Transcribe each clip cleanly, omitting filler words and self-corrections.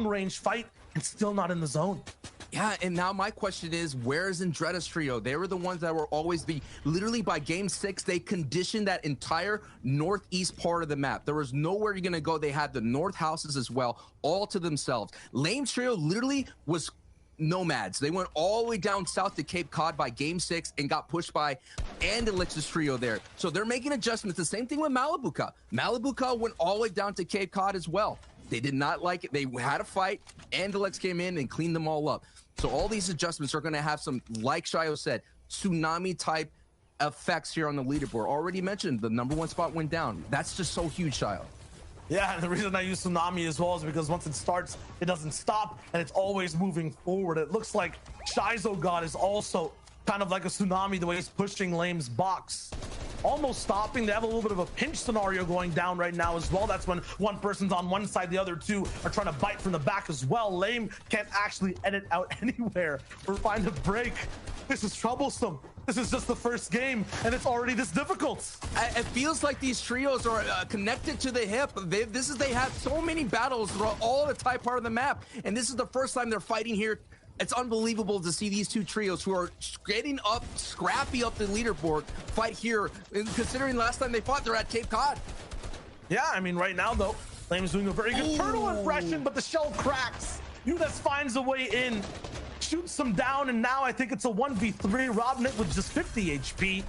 range fight and still not in the zone. Yeah, and now my question is, where's Andretti's trio? They were the ones that were always literally by game 6, they conditioned that entire northeast part of the map. There was nowhere you're going to go. They had the north houses as well, all to themselves. Lame's trio literally was nomads. They went all the way down south to Cape Cod by game 6 and got pushed by Andelix's trio there. So they're making adjustments. The same thing with Malibuca. Malibuca went all the way down to Cape Cod as well. They did not like it. They had a fight. Andelix came in and cleaned them all up. So all these adjustments are going to have some, like Shayo said, tsunami-type effects here on the leaderboard. Already mentioned, the #1 spot went down. That's just so huge, Shayo. Yeah, and the reason I use Tsunami as well is because once it starts, it doesn't stop, and it's always moving forward. It looks like Shizogod is also kind of like a tsunami, the way he's pushing Lame's box. Almost stopping. They have a little bit of a pinch scenario going down right now as well. That's when one person's on one side, the other two are trying to bite from the back as well. Lame can't actually edit out anywhere or find a break. This is troublesome. This is just the first game, and it's already this difficult. It feels like these trios are connected to the hip. They have so many battles throughout all the type part of the map, and this is the first time they're fighting here. It's unbelievable to see these two trios who are getting up, scrappy up the leaderboard, fight here. And considering last time they fought, they're at Cape Cod. Yeah, I mean, right now, though, Lame's doing a very good turtle impression, but the shell cracks. Yunes finds a way in, shoots him down, and now I think it's a 1v3. Robnet with just 50 HP.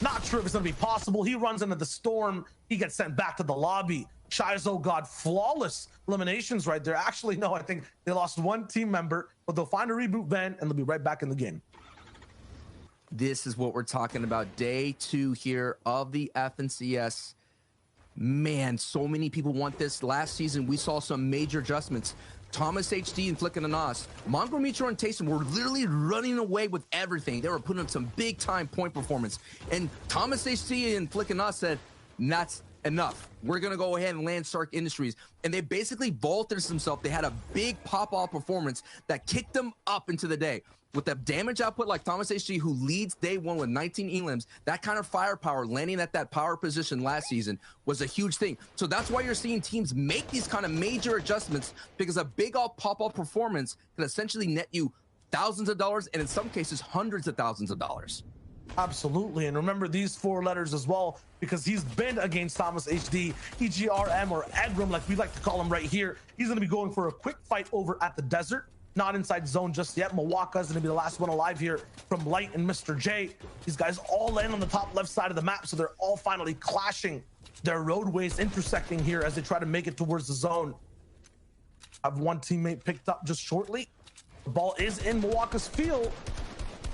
Not sure if it's going to be possible. He runs into the storm. He gets sent back to the lobby. Shizogod, flawless eliminations right there. Actually, no, I think they lost one team member, but they'll find a reboot van and they'll be right back in the game. This is what we're talking about. Day 2 here of the FNCS. Man, so many people want this. Last season, we saw some major adjustments. Thomas HD and Flickin' Anas, Mongo Mitro and Taysom were literally running away with everything. They were putting up some big time point performance. And Thomas HD and Flickin' Anas said, that's enough. We're going to go ahead and land Stark Industries. And they basically vaulted themselves. They had a big pop-off performance that kicked them up into the day. With the damage output like Thomas HG, who leads day 1 with 19 elims, that kind of firepower, landing at that power position last season was a huge thing. So that's why you're seeing teams make these kind of major adjustments, because a big pop-off performance can essentially net you thousands of dollars, and in some cases, hundreds of thousands of dollars. Absolutely. And remember these 4 letters as well, because he's been against Thomas HD, EGRM, or Egram, like we like to call him right here. He's going to be going for a quick fight over at the desert. Not inside zone just yet. Mawaka's going to be the last one alive here from Light and Mr. J. These guys all land on the top left side of the map, so they're all finally clashing. Their roadways intersecting here as they try to make it towards the zone. I have one teammate picked up just shortly. The ball is in Mawaka's field.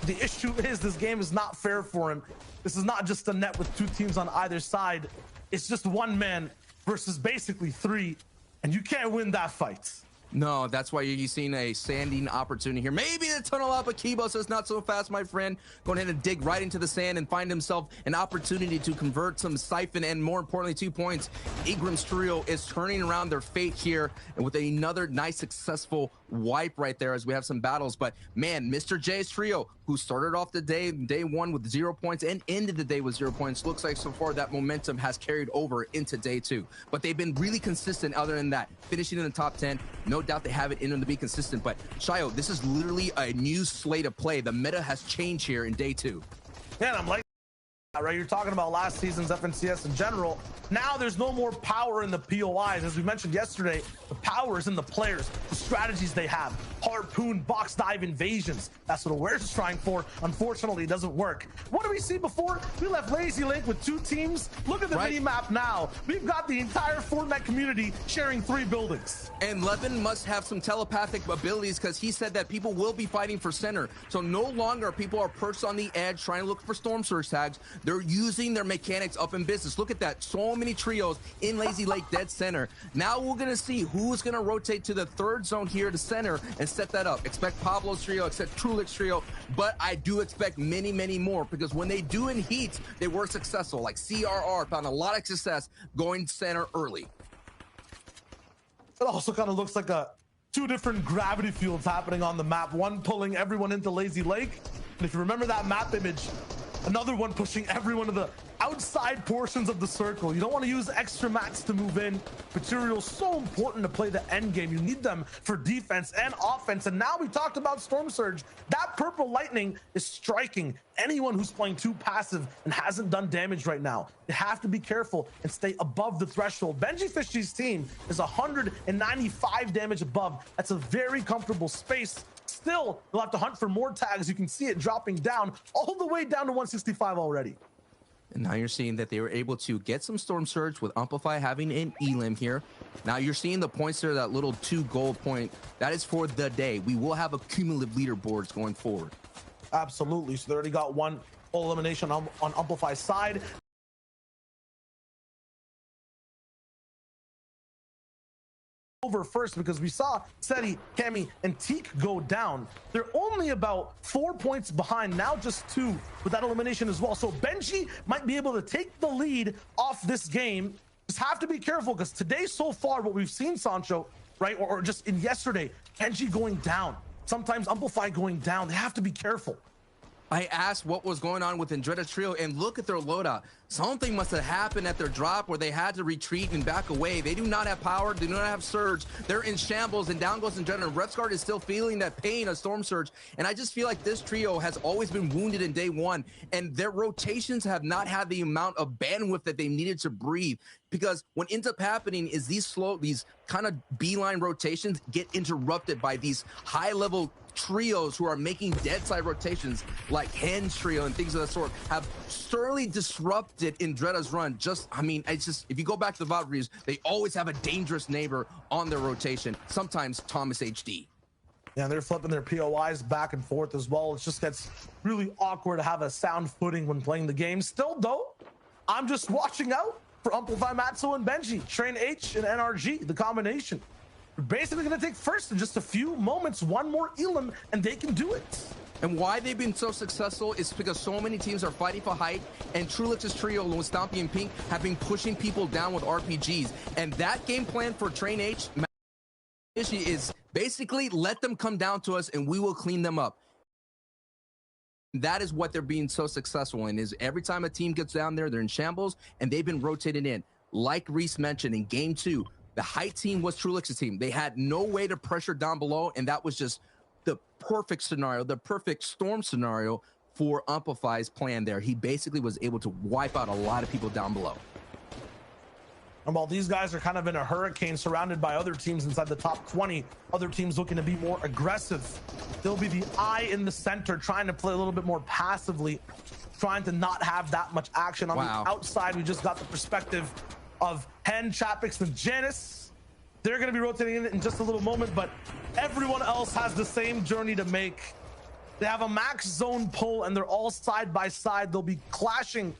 The issue is this game is not fair for him. This is not just a net with 2 teams on either side. It's just 1 man versus basically 3, and you can't win that fight. No, that's why you're seeing a sanding opportunity here. Maybe the tunnel up, but Kibo says not so fast, my friend. Going ahead and dig right into the sand and find himself an opportunity to convert some siphon and, more importantly, 2 points. Igram's trio is turning around their fate here, and with another nice, successful wipe right there as we have some battles. But, man, Mr. J's trio, who started off the day 1 with 0 points and ended the day with 0 points, looks like so far that momentum has carried over into day 2. But they've been really consistent other than that, finishing in the top 10. No doubt they have it in them to be consistent, but Shayo, this is literally a new slate of play. The meta has changed here in day 2. Yeah, and I'm like, right, you're talking about last season's FNCS in general. Now there's no more power in the POIs. As we mentioned yesterday, the power is in the players, the strategies they have. Harpoon, box dive invasions. That's what Aware's trying for. Unfortunately, it doesn't work. What did we see before? We left Lazy Lake with 2 teams. Look at the mini-map now. We've got the entire Fortnite community sharing 3 buildings. And Levin must have some telepathic abilities, because he said that people will be fighting for center. So no longer people are perched on the edge trying to look for storm surge tags. They're using their mechanics up in business. Look at that. So many trios in Lazy Lake dead center. Now we're going to see who's going to rotate to the 3rd zone here to center and set that up. Expect Pablo's trio, expect Trulik's trio, but I do expect many, many more, because when they do in heats, they were successful. Like CRR found a lot of success going center early. It also kind of looks like 2 different gravity fields happening on the map. One pulling everyone into Lazy Lake. And if you remember that map image, another one pushing everyone to the outside portions of the circle. You don't want to use extra mats to move in. Materials so important to play the end game. You need them for defense and offense. And now we talked about Storm Surge. That purple lightning is striking anyone who's playing too passive and hasn't done damage right now. You have to be careful and stay above the threshold. benjyfishg's team is 195 damage above. That's a very comfortable space. Still, you'll have to hunt for more tags. You can see it dropping down all the way down to 165 already. And now you're seeing that they were able to get some Storm Surge with Amplify having an elim here. Now you're seeing the points there, that little 2 gold point. That is for the day. We will have a cumulative leaderboards going forward. Absolutely. So they already got one full elimination on Amplify's side. Over first because we saw Seti, Cammy, and Teak go down. They're only about 4 points behind, now just 2 with that elimination as well. So Benji might be able to take the lead off this game. Just have to be careful because today so far what we've seen, Sancho, right, or just in yesterday, Kenji going down, sometimes Amplify going down. They have to be careful. I asked what was going on with Andretta Trio, and look at their loadout. Something must have happened at their drop where they had to retreat and back away. They do not have power, they do not have surge. They're in shambles, and down goes Andretta. Refsguard is still feeling that pain of Storm Surge, and I just feel like this trio has always been wounded in day one, and their rotations have not had the amount of bandwidth that they needed to breathe. Because what ends up happening is these kind of beeline rotations get interrupted by these high-level trios who are making dead side rotations like Hen's trio and things of that sort have surely disrupted Andretta's run. It's just, if you go back to the VOD reviews, they always have a dangerous neighbor on their rotation, sometimes Thomas HD. Yeah, they're flipping their POIs back and forth as well. It just gets really awkward to have a sound footing when playing the game. Still though, I'm just watching out for Amplify, Matzo, and Benji, Train H and NRG, the combination. We're basically going to take first in just a few moments, one more elim, and they can do it. And why they've been so successful is because so many teams are fighting for height, and Trulix's trio, with Stompy and Pink, have been pushing people down with RPGs. And that game plan for Train H is basically let them come down to us and we will clean them up. That is what they're being so successful in, is every time a team gets down there, they're in shambles, and they've been rotated in. Like Reese mentioned in game 2, the height team was Trulix's team. They had no way to pressure down below, and that was just the perfect scenario, the perfect storm scenario for Amplify's plan there. He basically was able to wipe out a lot of people down below. And while these guys are kind of in a hurricane surrounded by other teams inside the top 20, other teams looking to be more aggressive, they'll be the eye in the center trying to play a little bit more passively, trying to not have that much action. On the outside, we just got the perspective of Hen, Chapix, and Janice. They're going to be rotating in just a little moment, but everyone else has the same journey to make. They have a max zone pull, and they're all side by side. They'll be clashing,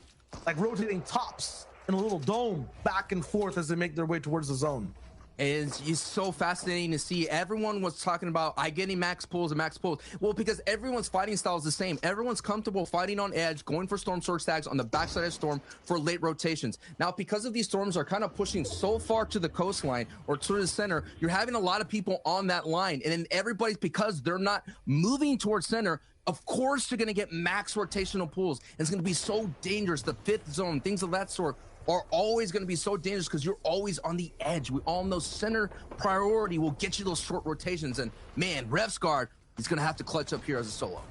like rotating tops in a little dome back and forth as they make their way towards the zone. It's so fascinating to see. Everyone was talking about I getting max pulls and max pulls. Well, because everyone's fighting style is the same. Everyone's comfortable fighting on edge, going for Storm Surge tags on the backside of Storm for late rotations. Now, because of these storms are kind of pushing so far to the coastline or to the center, you're having a lot of people on that line. And then everybody's, because they're not moving towards center, of course you're going to get max rotational pulls. And it's going to be so dangerous. The 5th zone, things of that sort, are always going to be so dangerous because you're always on the edge. We all know center priority will get you those short rotations. And man, Refsguard, he's going to have to clutch up here as a solo.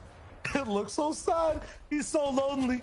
It looks so sad. He's so lonely.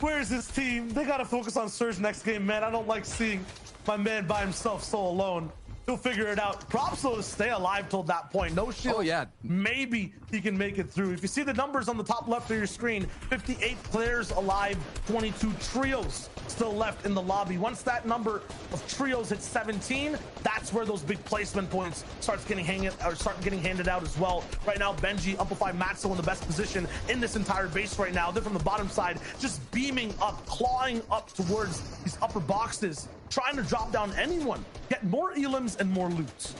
Where's his team? They got to focus on Surge next game, man. I don't like seeing my man by himself so alone. He'll figure it out. Props though to stay alive till that point. No shield. Oh yeah. Maybe he can make it through. If you see the numbers on the top left of your screen, 58 players alive, 22 trios still left in the lobby. Once that number of trios hits 17, that's where those big placement points start getting handed out as well. Right now, Benji, Amplify, Matzo in the best position in this entire base right now. They're from the bottom side, just beaming up, clawing up towards these upper boxes, trying to drop down anyone, get more elims and more loot.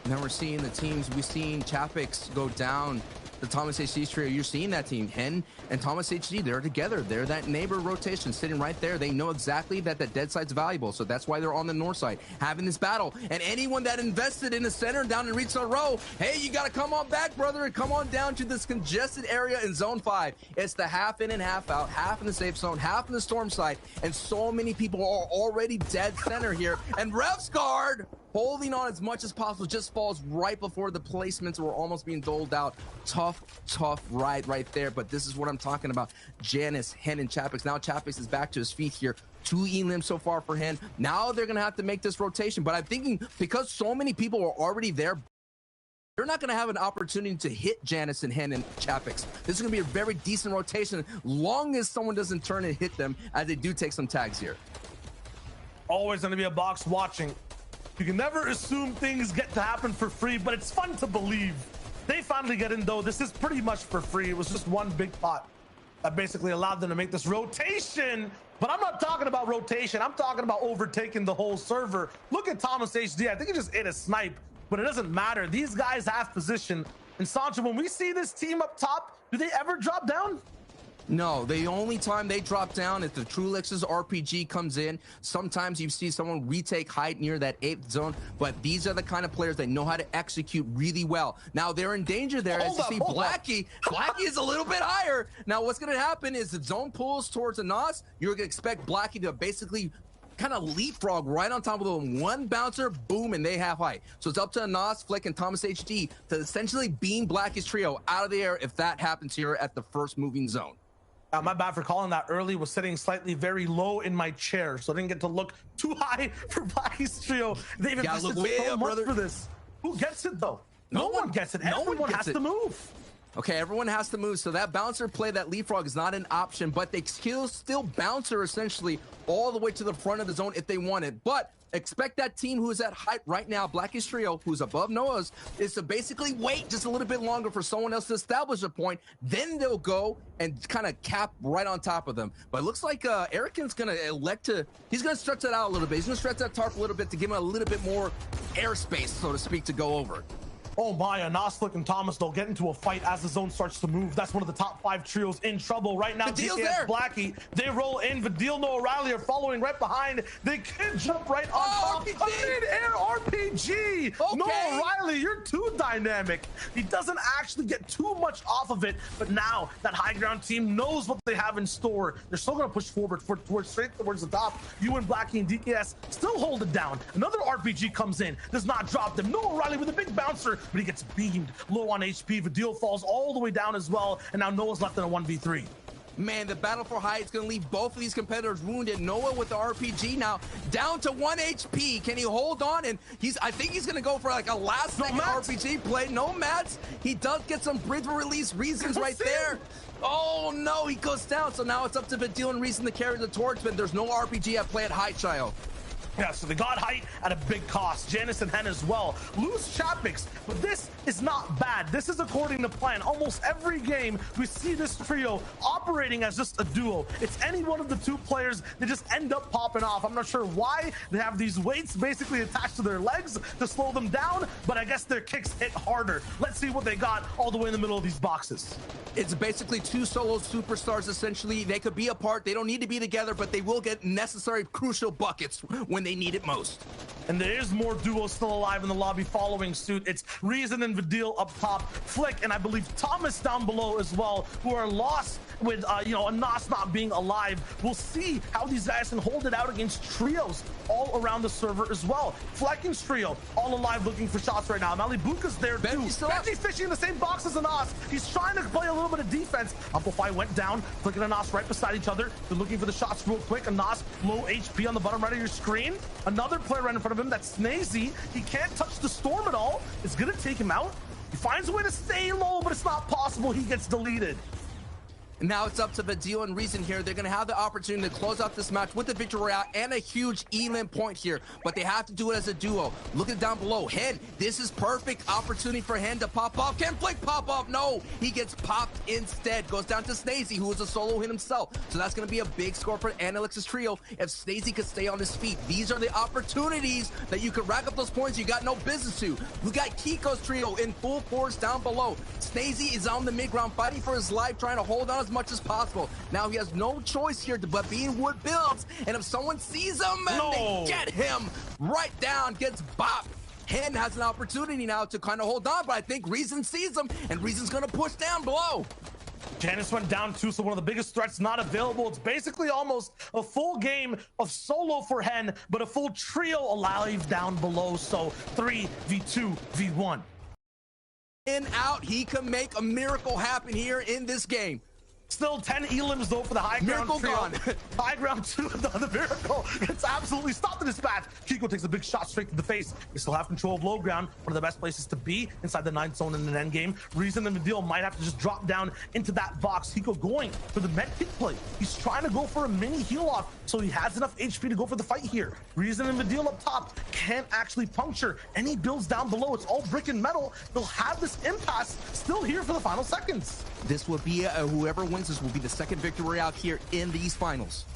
Now we're seeing the teams. We've seen Chapix go down the Thomas HD trio. You're seeing that team, Hen and Thomas HD, they're together. They're that neighbor rotation sitting right there. They know exactly that the dead side's valuable, so that's why they're on the north side having this battle. And anyone that invested in the center down in Retail Row, hey, you got to come on back, brother, and come on down to this congested area in Zone 5. It's the half in and half out, half in the safe zone, half in the storm side, and so many people are already dead center here. And Refsguard, holding on as much as possible, just falls right before the placements were almost being doled out. Tough ride right there, but this is what I'm talking about. Janus, Hen, and Chapix. Now Chapix is back to his feet here. 2 elims so far for Hen. Now they're going to have to make this rotation, but I'm thinking because so many people are already there, they're not going to have an opportunity to hit Janus and Hen and Chapix. This is going to be a very decent rotation, long as someone doesn't turn and hit them, as they do take some tags here. Always going to be a box watching. You can never assume things get to happen for free, but it's fun to believe. They finally get in, though. This is pretty much for free. It was just one big pot that basically allowed them to make this rotation. But I'm not talking about rotation. I'm talking about overtaking the whole server. Look at Thomas HD. I think he just ate a snipe, but it doesn't matter. These guys have position. And Sancho, when we see this team up top, do they ever drop down? No, the only time they drop down is the Trulix's RPG comes in. Sometimes you see someone retake height near that 8th zone, but these are the kind of players that know how to execute really well. Now, they're in danger there as you see Blackie. Blackie is a little bit higher. Now, what's going to happen is the zone pulls towards Anas. You're going to expect Blackie to basically kind of leapfrog right on top of them. One bouncer, boom, and they have height. So it's up to Anas, Flick, and Thomas HD to essentially beam Blackie's trio out of the air if that happens here at the first moving zone. My bad for calling that early. Was sitting slightly very low in my chair, so I didn't get to look too high for Blackie's trio. They've invested so much for this. Who gets it, though? No one gets it. Everyone has to move. Okay, everyone has to move, so that bouncer play, that leapfrog is not an option, but they still bouncer essentially all the way to the front of the zone if they want it. But expect that team who is at height right now, Blackie's trio, who's above Noah's, is to basically wait just a little bit longer for someone else to establish a point. Then they'll go and kind of cap right on top of them. But it looks like Erican's going to elect to, he's going to stretch that out a little bit. He's going to stretch that tarp a little bit to give him a little bit more airspace, so to speak, to go over. Oh my, Anas, Flick, and Thomas, they'll get into a fight as the zone starts to move. That's one of the top 5 trios in trouble right now. Vidil's there. Blackie, they roll in. Vidil, Noah Riley are following right behind. They can jump right on top. A mid-air RPG. Okay. Noah Riley, you're too dynamic. He doesn't actually get too much off of it, but now that high ground team knows what they have in store. They're still going to push forward straight towards the top. You and Blackie and DKS still hold it down. Another RPG comes in, does not drop them. Noah Riley with a big bouncer, but he gets beamed low on HP. Vidil falls all the way down as well, and now Noah's left in a 1v3. Man, the battle for height is going to leave both of these competitors wounded. Noah with the RPG now down to 1 HP. Can he hold on? And I think he's going to go for like a last second RPG play. No mats. He does get some bridge release reasons right there. Oh no, he goes down. So now it's up to Vidil and Reason to carry the torch, but there's no RPG at play at height, Child. Yeah, so they got height at a big cost. Janus and Hen as well. Lose Chapix, but this is not bad. This is according to plan. Almost every game, we see this trio operating as just a duo. It's any one of the 2 players, they just end up popping off. I'm not sure why. They have these weights basically attached to their legs to slow them down, but I guess their kicks hit harder. Let's see what they got all the way in the middle of these boxes. It's basically 2 solo superstars, essentially. They could be apart. They don't need to be together, but they will get necessary, crucial buckets when they need it most. And there is more duos still alive in the lobby following suit. It's Reason and Vidil up top, Flick, and I believe Thomas down below as well, who are lost with, Anas not being alive. We'll see how these guys can hold it out against trios all around the server as well. Flecking's trio, all alive looking for shots right now. Malibuka's there too. Benji's fishing in the same box as Anas. He's trying to play a little bit of defense. Amplify went down. Flick and Anas right beside each other. They're looking for the shots real quick. Anas, low HP on the bottom right of your screen. Another player right in front of him, that's Snazy. He can't touch the storm at all. It's gonna take him out. He finds a way to stay low, but it's not possible. He gets deleted. Now it's up to Vadil and Reason here. They're going to have the opportunity to close out this match with the victory royale and a huge elim point here, but they have to do it as a duo. Look at it down below. Hen, this is perfect opportunity for Hen to pop off. Can Flick pop off? No, he gets popped instead. Goes down to Snazy, who is a solo hit himself. So that's going to be a big score for Analyx's trio. If Snazy could stay on his feet, these are the opportunities that you could rack up those points you got no business to. We got Kiko's trio in full force down below. Snazy is on the mid ground fighting for his life, trying to hold on as much as possible. Now he has no choice here but being Wood builds, and if someone sees him and they get him right down, gets bopped. Hen has an opportunity now to kind of hold on, but I think Reason sees him, and Reason's gonna push down below. Janus went down too, so one of the biggest threats not available. It's basically almost a full game of solo for Hen, but a full trio alive down below. So 3v2 v1. In out, he can make a miracle happen here in this game. Still 10 elims though for the high ground Miracle trio. gone. High ground 2, the miracle. It's absolutely stopped in his path. Kiko takes a big shot straight to the face. They still have control of low ground. One of the best places to be inside the 9th zone in an end game. Reason and Vadil might have to just drop down into that box. Kiko going for the med kit play. He's trying to go for a mini heal off, so he has enough HP to go for the fight here. Reason and Vadil up top can't actually puncture any builds down below. It's all brick and metal. They'll have this impasse still here for the final seconds. This will be whoever wins this will be the second victory out here in these finals.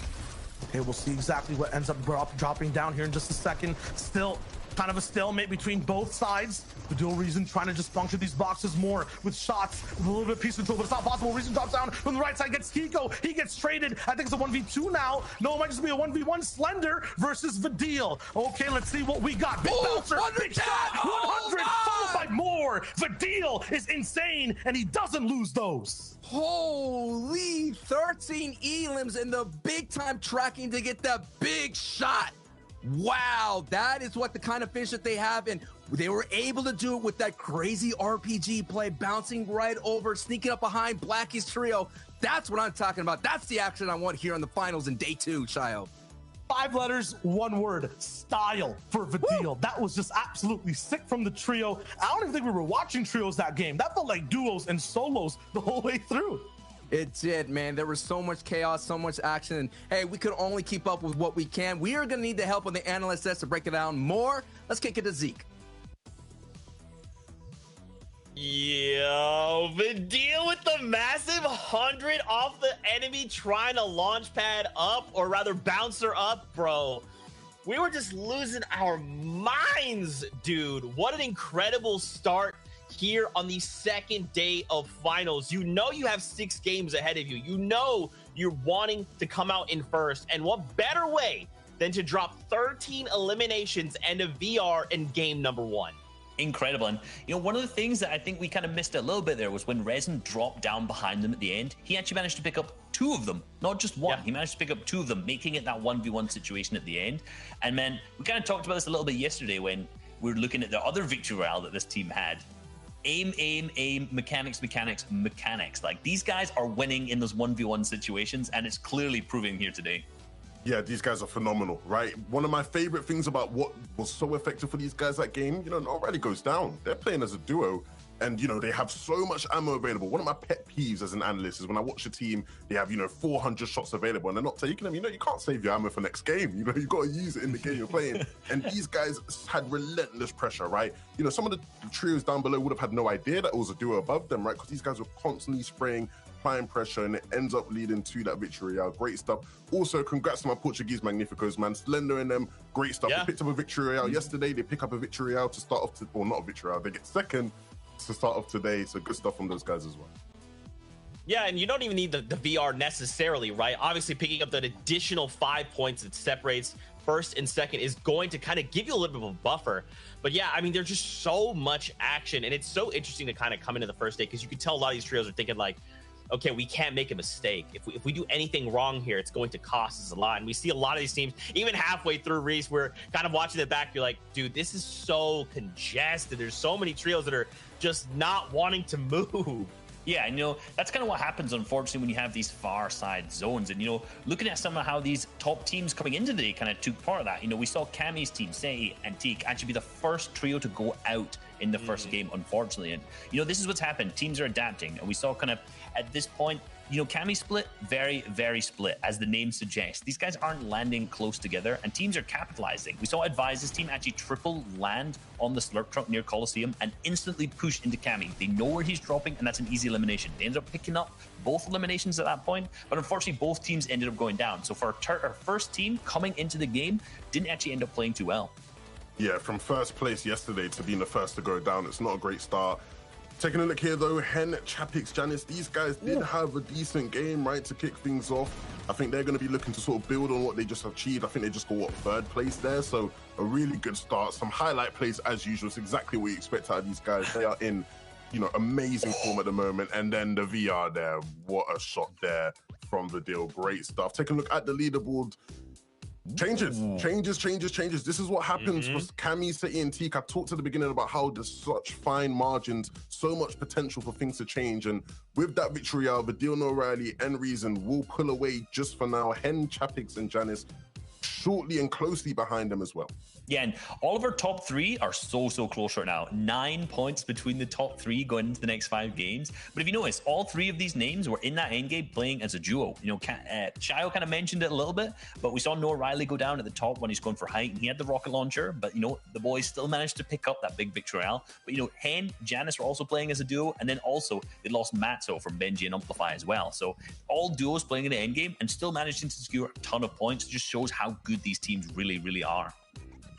Okay, we'll see exactly what ends up dropping down here in just a second. Still kind of a stalemate between both sides. The dual Reason trying to just puncture these boxes more with shots, with a little bit of piece control, but it's not possible. Reason drops down from the right side, gets Kiko. He gets traded. I think it's a 1v2 now. No, it might just be a 1v1 Slender versus Vadil. Okay, let's see what we got. Big bouncer, big shot, 100, followed by more. Vadil is insane, and he doesn't lose those. Holy 13 elims and the big time tracking to get that big shot. Wow, that is what the kind of finish that they have, and they were able to do it with that crazy RPG play, bouncing right over, sneaking up behind Blackie's trio. That's what I'm talking about. That's the action I want here on the finals in day 2, Shayo. 5 letters, 1 word, style for Vadil. Woo! That was just absolutely sick from the trio. I don't even think we were watching trios that game. That felt like duos and solos the whole way through. It did, man. There was so much chaos, so much action, and hey, we could only keep up with what we can. We are gonna need the help of the analysts to break it down more. Let's kick it to Zeke. Yo, Vadil with the massive 100 off the enemy trying to launch pad up, or rather bouncer up, bro. We were just losing our minds, dude. What an incredible start here on the second day of finals. You know you have 6 games ahead of you. You know you're wanting to come out in first. And what better way than to drop 13 eliminations and a VR in game number 1? Incredible. And you know, one of the things that I think we kind of missed a little bit there was when Resin dropped down behind them at the end, he actually managed to pick up 2 of them, not just 1. Yeah. He managed to pick up 2 of them, making it that 1v1 situation at the end. And man, we kind of talked about this a little bit yesterday when we were looking at the other victory royale that this team had. Aim, mechanics. Like, these guys are winning in those 1v1 situations, and it's clearly proving here today. Yeah, these guys are phenomenal, right? One of my favorite things about what was so effective for these guys that game, you know, nobody goes down. They're playing as a duo, and, you know, they have so much ammo available. One of my pet peeves as an analyst is when I watch a team, they have, you know, 400 shots available, and they're not taking them. You know, you can't save your ammo for next game. You know, you got to use it in the game you're playing. And these guys had relentless pressure, right? You know, some of the trios down below would have had no idea that it was a duo above them, right? Because these guys were constantly spraying, applying pressure, and it ends up leading to that victory. Great stuff. Also, congrats to my Portuguese Magnificos, man. Slender and them, great stuff. They picked up a victory royale yesterday. They pick up a victory royale to start off, or not a victory royale, they get second to start off today. So good stuff from those guys as well. Yeah, and you don't even need the VR necessarily, right? Obviously, picking up that additional 5 points that separates first and second is going to kind of give you a little bit of a buffer. But yeah, I mean, there's just so much action, and it's so interesting to kind of come into the first day, because you can tell a lot of these trios are thinking like, okay, we can't make a mistake. If we do anything wrong here, it's going to cost us a lot. And we see a lot of these teams, even halfway through Reese, we're kind of watching it back. You're like, dude, this is so congested. There's so many trios that are just not wanting to move. Yeah, and you know, that's kind of what happens, unfortunately, when you have these far side zones. And, you know, looking at some of how these top teams coming into the day kind of took part of that. You know, we saw Cammy's team, Sei and Teak, actually be the first trio to go out in the first game, unfortunately. And, this is what's happened. Teams are adapting. And we saw kind of at this point, Cammy split, very, very split, as the name suggests. These guys aren't landing close together, and teams are capitalizing. We saw Advise's team actually triple land on the Slurp Truck near Coliseum and instantly push into Cammy. They know where he's dropping, and that's an easy elimination. They ended up picking up both eliminations at that point, but unfortunately, both teams ended up going down. So for our first team coming into the game, didn't actually end up playing too well. Yeah, from first place yesterday to being the first to go down, it's not a great start. Taking a look here, though, Hen, Chapix, Janus, these guys did have a decent game, right, to kick things off. I think they're going to be looking to sort of build on what they just achieved. I think they just got, third place there? So a really good start. Some highlight plays as usual. It's exactly what you expect out of these guys. They are in, amazing form at the moment. And then the VR there, what a shot there from the deal. Great stuff. Take a look at the leaderboard. Changes. This is what happens for Cammy, City, and Teak. I talked at the beginning about how there's such fine margins, so much potential for things to change. And with that victory out, Vidil, O'Reilly, and Reason will pull away just for now. Hen, Chapix, and Janus shortly and closely behind them as well. Yeah, and all of our top three are so close right now. 9 points between the top three going into the next 5 games. But if you notice, all 3 of these names were in that endgame playing as a duo. Shayo kind of mentioned it a little bit, but we saw Noah Riley go down at the top when he's going for height, and he had the rocket launcher, but the boys still managed to pick up that big victory royale. But Hen, Janus were also playing as a duo, and then also they lost Matzo from Benji and Amplify as well. So all duos playing in the endgame and still managing to secure a ton of points. It just shows how good these teams really are.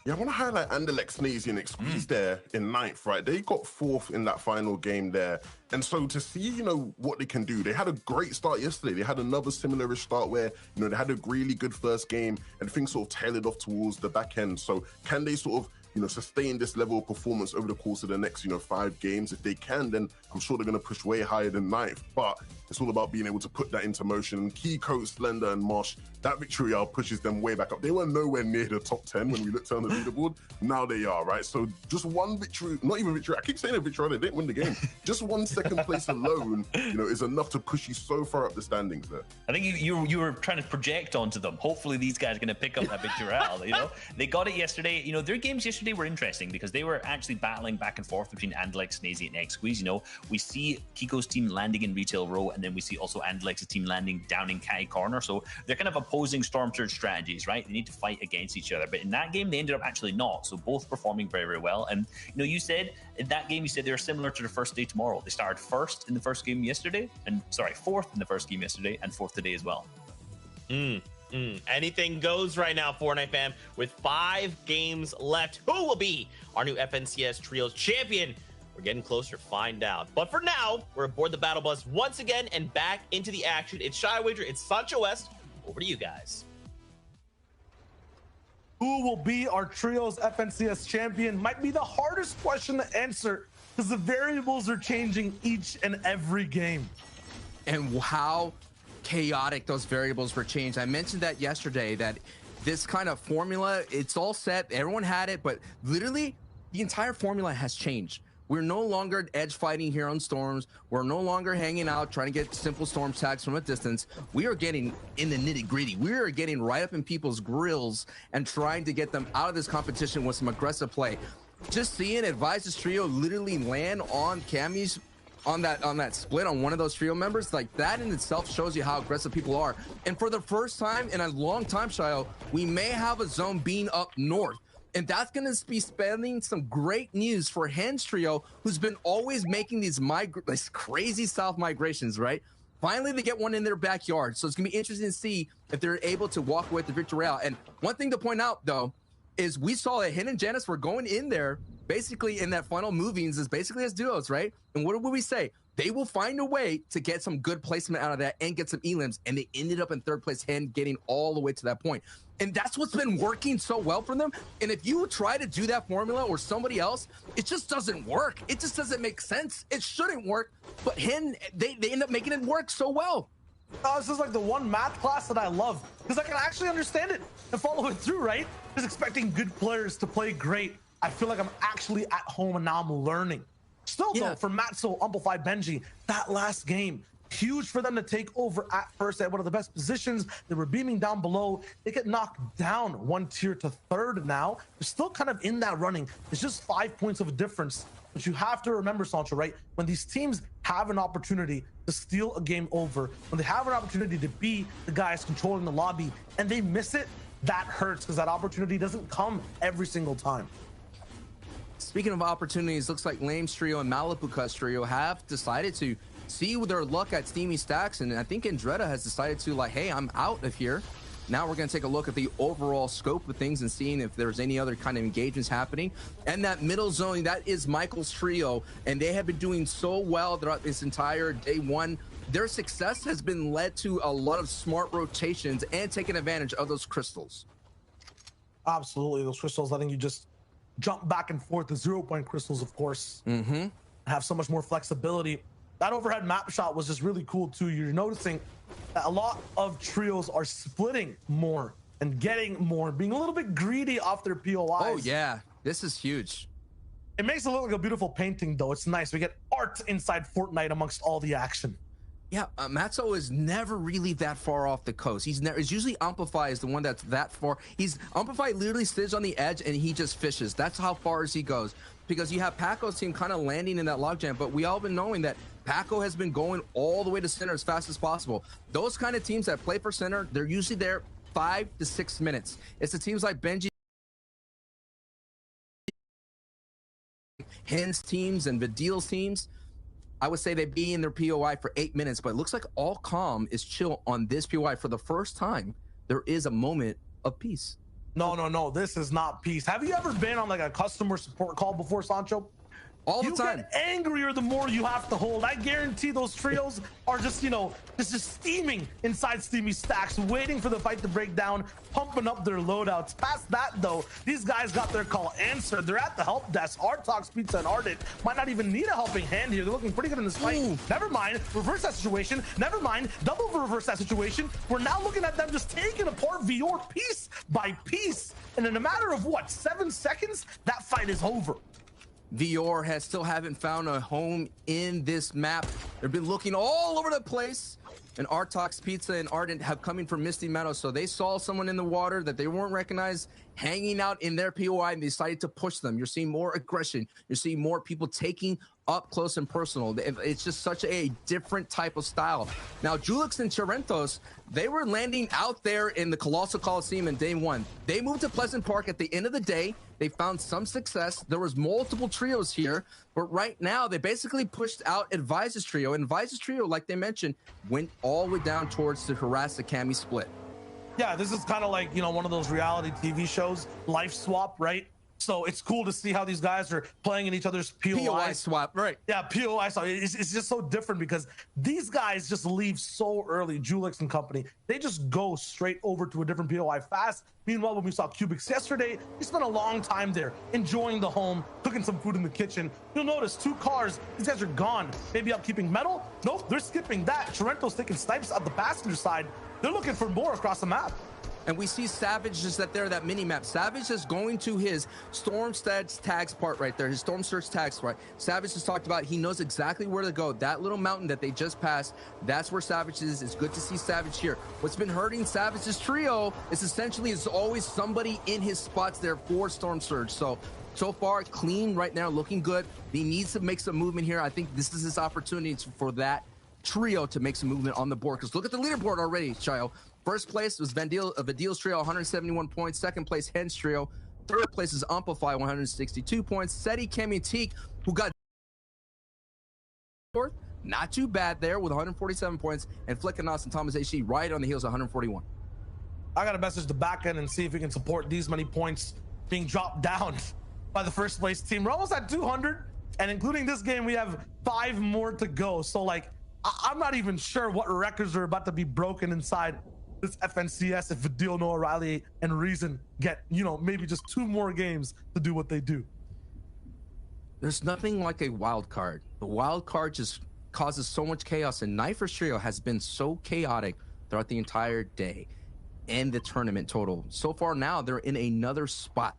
Yeah, I want to highlight Anderlecht, Snazy, and Squeeze there in 9th, right? They got 4th in that final game there. And so to see, what they can do, they had a great start yesterday. They had another similar-ish start where, they had a really good first game and things sort of tailed off towards the back end. So can they sort of, sustain this level of performance over the course of the next, 5 games? If they can, then I'm sure they're going to push way higher than 9th. But it's all about being able to put that into motion. Kiko, Slender, and Mosh, that victory pushes them way back up. They were nowhere near the top 10 when we looked on the leaderboard. Now they are, right? So just one victory, not even victory, I keep saying a victory, they didn't win the game. Just one second place alone, is enough to push you so far up the standings there. I think you were trying to project onto them. Hopefully these guys are going to pick up that victory royale. They got it yesterday. Their games yesterday were interesting because they were actually battling back and forth between Anderlecht, Snazy, and X-Squeeze. We see Kiko's team landing in Retail Row, and then we see also Anderlecht's team landing down in Kai Corner. So they're kind of opposing Storm Surge strategies, right? They need to fight against each other. But in that game, they ended up actually not. So both performing very well. And you said in that game, they were similar to the first day tomorrow. They started first in the first game yesterday, and 4th in the first game yesterday, and 4th today as well. Anything goes right now, Fortnite fam. With 5 games left, who will be our new FNCS Trios champion? We're getting closer to find out. But for now, we're aboard the battle bus once again and back into the action. It's Shy Wager, it's Sancho West. Over to you guys. Who will be our Trios FNCS champion might be the hardest question to answer because the variables are changing each and every game. And how chaotic those variables were changed. I mentioned that yesterday, that this kind of formula, it's all set. Everyone had it, but literally the entire formula has changed. We're no longer edge fighting here on Storms. We're no longer hanging out trying to get simple Storm tags from a distance. We are getting in the nitty gritty. We are getting right up in people's grills and trying to get them out of this competition with some aggressive play. Just seeing Advise's trio literally land on Cammy's on that split on one of those trio members, like that in itself shows you how aggressive people are. And for the first time in a long time, Shayo, we may have a zone being up north. And that's going to be spending some great news for Hen's trio, who's been always making these crazy south migrations, right? Finally, they get one in their backyard. So it's going to be interesting to see if they're able to walk away with the victory royale. And one thing to point out, though, is we saw that Hen and Janus were going in there basically in that final movings as basically as duos, right? And what would we say? They will find a way to get some good placement out of that and get some elims. And they ended up in 3rd place, Hen getting all the way to that point. And that's what's been working so well for them. And if you try to do that formula or somebody else, it just doesn't work. It just doesn't make sense. It shouldn't work. But Hen, they end up making it work so well. This is like the one math class that I love because I can actually understand it and follow it through, right? Just expecting good players to play great. I feel like I'm actually at home and now I'm learning. Still, though, for Matzo, Amplify, Benji, that last game, huge for them to take over at first at one of the best positions. They were beaming down below. They get knocked down 1 tier to 3rd now. They're still kind of in that running. It's just 5 points of a difference. But you have to remember, Sancho, right? When these teams have an opportunity to steal a game over, when they have an opportunity to be the guys controlling the lobby and they miss it, that hurts because that opportunity doesn't come every single time. Speaking of opportunities, looks like Lames Trio and Malapukas Trio have decided to see their luck at Steamy Stacks, and I think Andretta has decided to, like, hey, I'm out of here. Now we're going to take a look at the overall scope of things and seeing if there's any other kind of engagements happening. And that middle zone, that is Michael's Trio, and they have been doing so well throughout this entire day one. Their success has been led to a lot of smart rotations and taking advantage of those crystals. Absolutely. Those crystals letting you just jump back and forth. The 0-point crystals, of course, have so much more flexibility. That overhead map shot was just really cool too. You're noticing that a lot of trios are splitting more and getting more, being a little bit greedy off their POIs. Oh yeah, this is huge. It makes it look like a beautiful painting though. It's nice. We get art inside Fortnite amongst all the action. Yeah, Matzo is never really that far off the coast. It's usually Amplify is the one that's that far. Amplify literally sits on the edge and he just fishes. That's how far as he goes. Because you have Paco's team kind of landing in that logjam, but we all been knowing that Paco has been going all the way to center as fast as possible. Those kind of teams that play for center, they're usually there 5 to 6 minutes. It's the teams like Benji, Hen's teams, and Vidil's teams. I would say they'd be in their POI for 8 minutes, but it looks like all calm is chill on this POI. For the first time, there is a moment of peace. No. This is not peace. Have you ever been on like a customer support call before, Sancho? All the time. You get angrier the more you have to hold. I guarantee those trios are just, just steaming inside Steamy Stacks, waiting for the fight to break down, pumping up their loadouts. Past that, though, these guys got their call answered. They're at the help desk. Artox, Pizza, and Ardent might not even need a helping hand here. They're looking pretty good in this fight. Ooh. Never mind, reverse that situation. Never mind, double reverse that situation. We're now looking at them just taking apart Vior piece by piece. And in a matter of, 7 seconds, that fight is over. Vior still haven't found a home in this map. They've been looking all over the place. And Artox, Pizza, and Ardent have coming from Misty Meadows. So they saw someone in the water that they weren't recognized hanging out in their POI and they decided to push them. You're seeing more aggression. You're seeing more people taking up close and personal. It's just such a different type of style. Now, Julix and Charentos, they were landing out there in the Colossal Coliseum in day one. They moved to Pleasant Park at the end of the day. They found some success. There was multiple trios here, but right now they basically pushed out Advisor's Trio. And Advisor's Trio, like they mentioned, went all the way down towards the harass the Cammy split. Yeah, this is kind of like, one of those reality TV shows, Life Swap, right? So it's cool to see how these guys are playing in each other's POI swap, right? Yeah, POI swap. It's just so different because these guys just leave so early. Julix and company, they just go straight over to a different POI fast. Meanwhile, when we saw Cubics yesterday, he spent a long time there enjoying the home, cooking some food in the kitchen. You'll notice 2 cars. These guys are gone. Maybe upkeeping metal. Nope, they're skipping that. Toronto's taking snipes at the passenger side. They're looking for more across the map. And we see Savage just that mini map. Savage is going to his Stormstead's tags part right there, his Storm Search tags part. Savage has talked about, he knows exactly where to go. That little mountain that they just passed, that's where Savage is. It's good to see Savage here. What's been hurting Savage's trio is essentially is always somebody in his spots there for Storm Surge. So far, clean right now, looking good. He needs to make some movement here. I think this is his opportunity for that trio to make some movement on the board. Because look at the leaderboard already, Chayo. First place was Vidil's Trio, 171 points. Second place, Hen's Trio. Third place is Amplify, 162 points. Seti, Kemi, who got fourth. Not too bad there with 147 points. And Flickanos and Thomas HG right on the heels, 141. I got to message the back end and see if we can support these many points being dropped down by the first place team. We're almost at 200, and including this game, we have 5 more to go. So, I'm not even sure what records are about to be broken inside this FNCS if Vidil, Noah Riley, and Reason get, maybe just 2 more games to do what they do. There's nothing like a wild card. The wild card just causes so much chaos, and Knifer's Trio has been so chaotic throughout the entire day and the tournament total. So far now, they're in another spot.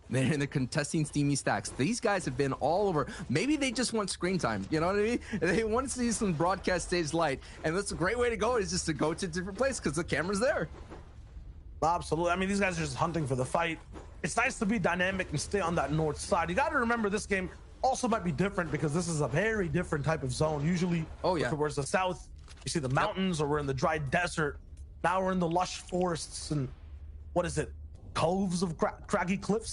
They're in the contesting Steamy Stacks. These guys have been all over. Maybe they just want screen time. You know what I mean? They want to see some broadcast stage light. And that's a great way to go, is just to go to a different place because the camera's there. Absolutely. I mean, these guys are just hunting for the fight. It's nice to be dynamic and stay on that north side. You got to remember this game, also might be different because this is a very different type of zone. Usually, if it was the south, you see the mountains, or we're in the dry desert. Now we're in the lush forests and what is it? Coves of craggy cliffs.